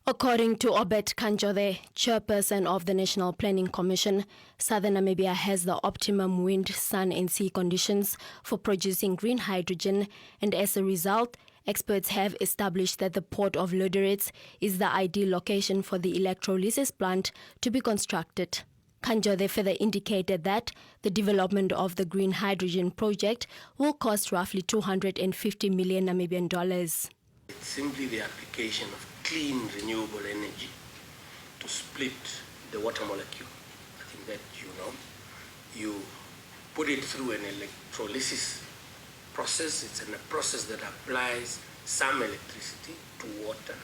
According to Obet Kanjode, chairperson of the National Planning Commission, Southern Namibia has the optimum wind, sun and sea conditions for producing green hydrogen, and as a result, experts have established that the port of Lodorets is the ideal location for the electrolysis plant to be constructed. Kanjode further indicated that the development of the green hydrogen project will cost roughly 250 million Namibian dollars. It's simply the application of clean renewable energy to split the water molecule. I think that you put it through an electrolysis process. It's a process that applies some electricity to water,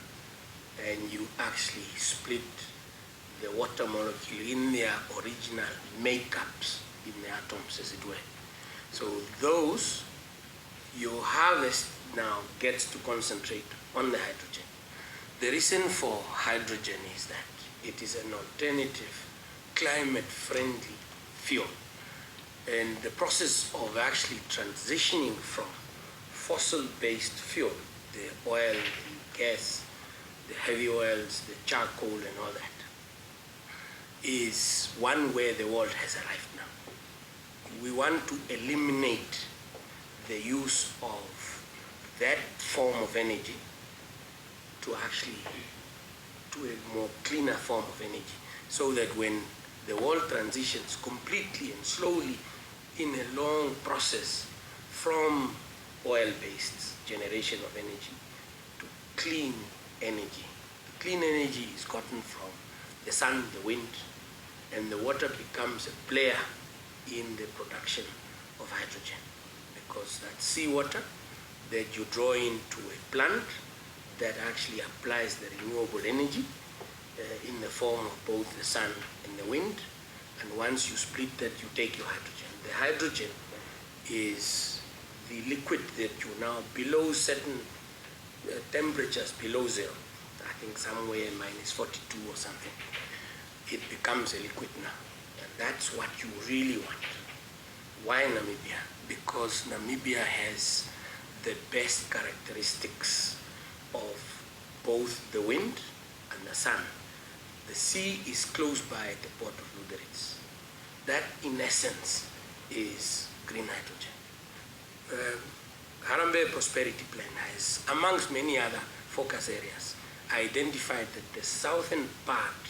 and you actually split the water molecule in their original makeups, in the atoms as it were. So those you harvest now gets to concentrate on the hydrogen. The reason for hydrogen is that it is an alternative, climate-friendly fuel. And the process of actually transitioning from fossil-based fuel, the oil, the gas, the heavy oils, the charcoal and all that, is one where the world has arrived now. We want to eliminate the use of that form of energy to actually to a more cleaner form of energy, so that when the world transitions completely and slowly in a long process from oil-based generation of energy to clean energy. The clean energy is gotten from the sun, the wind, and the water becomes a player in the production of hydrogen, because that's seawater that you draw into a plant that actually applies the renewable energy in the form of both the sun and the wind, and once you split that, you take your hydrogen. The hydrogen is the liquid that you now, below certain temperatures, below zero, I think somewhere minus 42 or something, it becomes a liquid now, and that's what you really want. Why Namibia? Because Namibia has the best characteristics of both the wind and the sun. The sea is close by at the port of Lodorets. That, in essence, is green hydrogen. Harambee Prosperity Plan has, amongst many other focus areas, identified that the southern part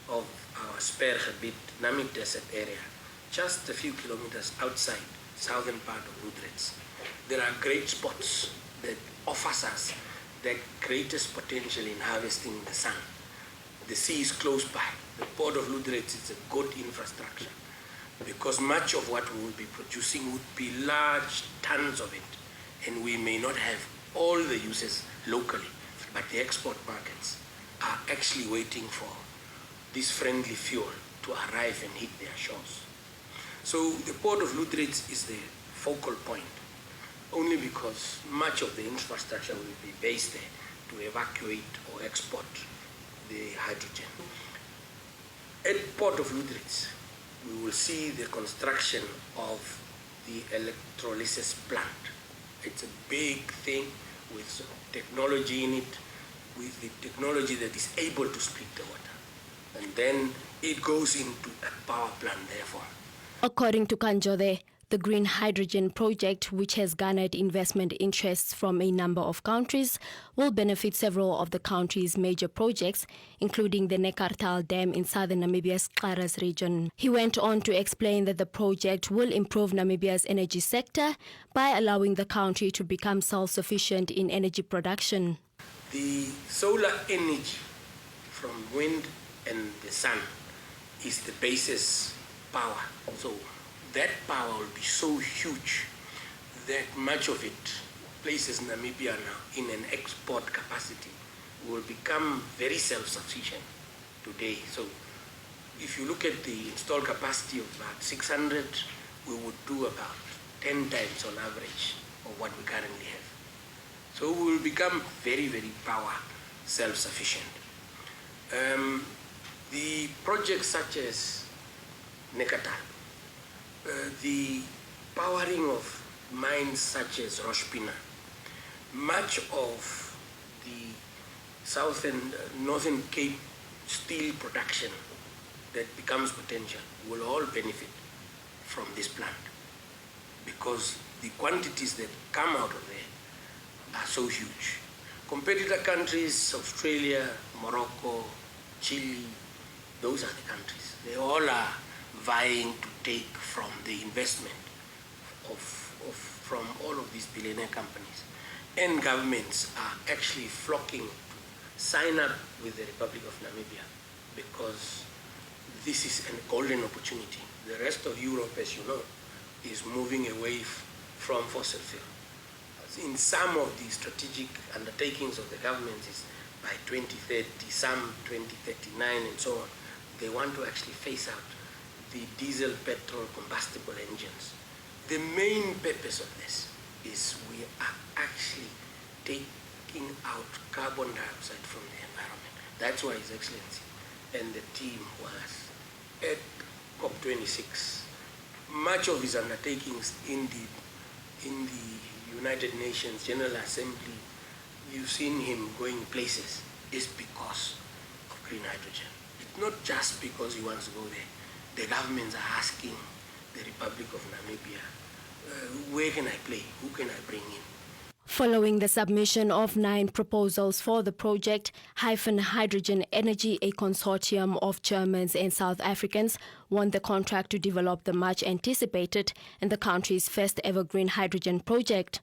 of our Spergebied, Namib Desert area, just a few kilometers outside southern part of Lodorets, there are great spots that offers us the greatest potential in harvesting the sun. The sea is close by. The port of Lodorets is a good infrastructure, because much of what we will be producing would be large tons of it, and we may not have all the uses locally, but the export markets are actually waiting for this friendly fuel to arrive and hit their shores. So the port of Lodorets is the focal point, only because much of the infrastructure will be based there to evacuate or export the hydrogen. At Port of Lodorets, we will see the construction of the electrolysis plant. It's a big thing with some technology in it, with the technology that is able to split the water. And then it goes into a power plant, therefore. According to Kanjode, the green hydrogen project, which has garnered investment interests from a number of countries, will benefit several of the country's major projects, including the Neckartal Dam in southern Namibia's Xaras region. He went on to explain that the project will improve Namibia's energy sector by allowing the country to become self-sufficient in energy production. The solar energy from wind and the sun is the basis power. So that power will be so huge that much of it places Namibia now in an export capacity. We will become very self-sufficient today. So if you look at the installed capacity of about 600, we would do about 10 times on average of what we currently have. So we will become very, very power self-sufficient. The projects such as Neckartal, the powering of mines such as Roshpina, much of the South and Northern Cape steel production that becomes potential will all benefit from this plant, because the quantities that come out of there are so huge. Competitor countries, Australia, Morocco, Chile, those are the countries. They all are vying to take from the investment from all of these billionaire companies. And governments are actually flocking to sign up with the Republic of Namibia, because this is a golden opportunity. The rest of Europe, as you know, is moving away from fossil fuel. In some of the strategic undertakings of the governments is by 2030, some 2039 and so on, they want to actually phase out the diesel, petrol, combustible engines. The main purpose of this is we are actually taking out carbon dioxide from the environment. That's why His Excellency and the team was at COP26. Much of his undertakings in the United Nations General Assembly, you've seen him going places, is because of green hydrogen. It's not just because he wants to go there. The governments are asking the Republic of Namibia, where can I play? Who can I bring in? Following the submission of 9 proposals for the project, Hydrogen Energy, a consortium of Germans and South Africans, won the contract to develop the much anticipated and the country's first ever green hydrogen project.